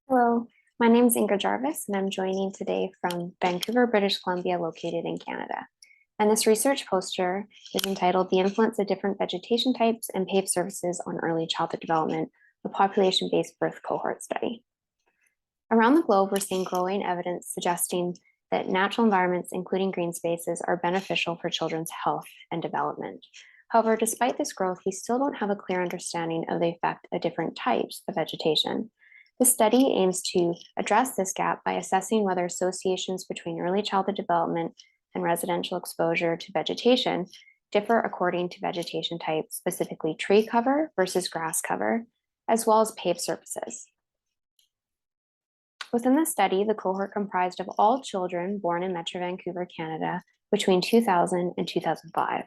Hello, my name is Ingrid Jarvis, and I'm joining today from Vancouver, British Columbia, located in Canada. And this research poster is entitled The Influence of Different Vegetation Types and Paved Surfaces on Early Childhood Development, a population-based birth cohort study. Around the globe, we're seeing growing evidence suggesting that natural environments, including green spaces, are beneficial for children's health and development. However, despite this growth, we still don't have a clear understanding of the effect of different types of vegetation. This study aims to address this gap by assessing whether associations between early childhood development and residential exposure to vegetation differ according to vegetation type, specifically tree cover versus grass cover, as well as paved surfaces. Within the study, the cohort comprised of all children born in Metro Vancouver, Canada, between 2000 and 2005,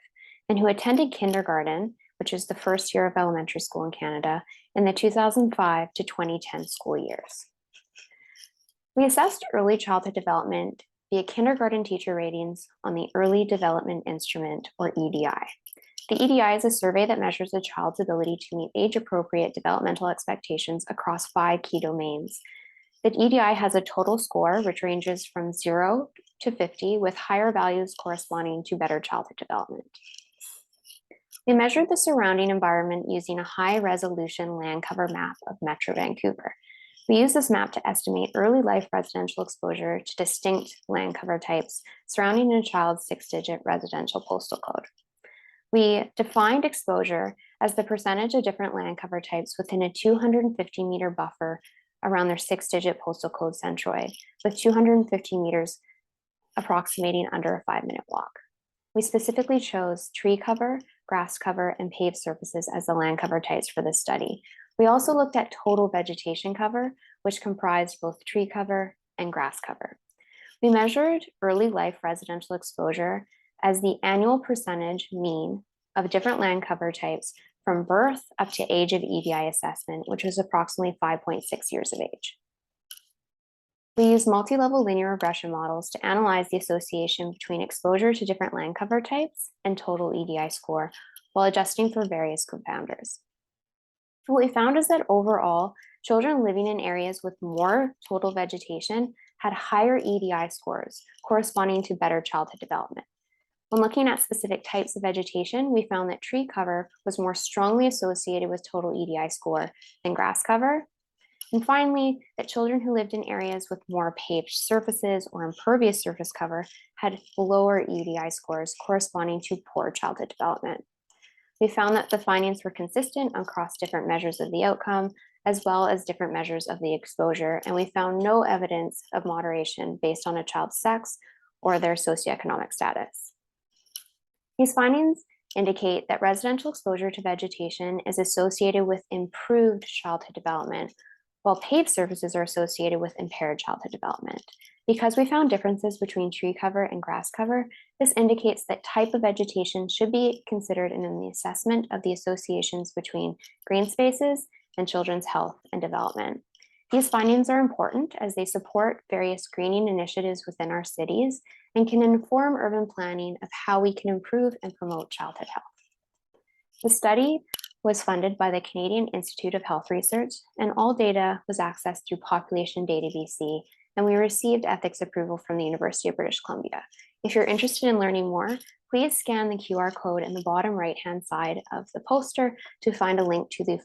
and who attended kindergarten, which is the first year of elementary school in Canada, in the 2005 to 2010 school years. We assessed early childhood development via kindergarten teacher ratings on the Early Development Instrument, or EDI. The EDI is a survey that measures a child's ability to meet age-appropriate developmental expectations across 5 key domains. The EDI has a total score, which ranges from 0 to 50, with higher values corresponding to better childhood development. We measured the surrounding environment using a high-resolution land cover map of Metro Vancouver. We used this map to estimate early life residential exposure to distinct land cover types surrounding a child's 6-digit residential postal code. We defined exposure as the percentage of different land cover types within a 250-meter buffer around their 6-digit postal code centroid, with 250 meters approximating under a 5-minute walk. We specifically chose tree cover, grass cover, and paved surfaces as the land cover types for this study. We also looked at total vegetation cover, which comprised both tree cover and grass cover. We measured early life residential exposure as the annual percentage mean of different land cover types from birth up to age of EDI assessment, which was approximately 5.6 years of age. We used multi-level linear regression models to analyze the association between exposure to different land cover types and total EDI score while adjusting for various confounders. What we found is that overall, children living in areas with more total vegetation had higher EDI scores corresponding to better childhood development. When looking at specific types of vegetation, we found that tree cover was more strongly associated with total EDI score than grass cover. And finally, that children who lived in areas with more paved surfaces or impervious surface cover had lower EDI scores corresponding to poor childhood development. We found that the findings were consistent across different measures of the outcome, as well as different measures of the exposure, and we found no evidence of moderation based on a child's sex or their socioeconomic status. These findings indicate that residential exposure to vegetation is associated with improved childhood development, while paved surfaces are associated with impaired childhood development. Because we found differences between tree cover and grass cover, this indicates that type of vegetation should be considered in the assessment of the associations between green spaces and children's health and development. These findings are important as they support various greening initiatives within our cities and can inform urban planning of how we can improve and promote childhood health. The study was funded by the Canadian Institute of Health Research, and all data was accessed through Population Data BC, and we received ethics approval from the University of British Columbia. If you're interested in learning more, please scan the QR code in the bottom right-hand side of the poster to find a link to the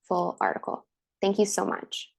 full article. Thank you so much.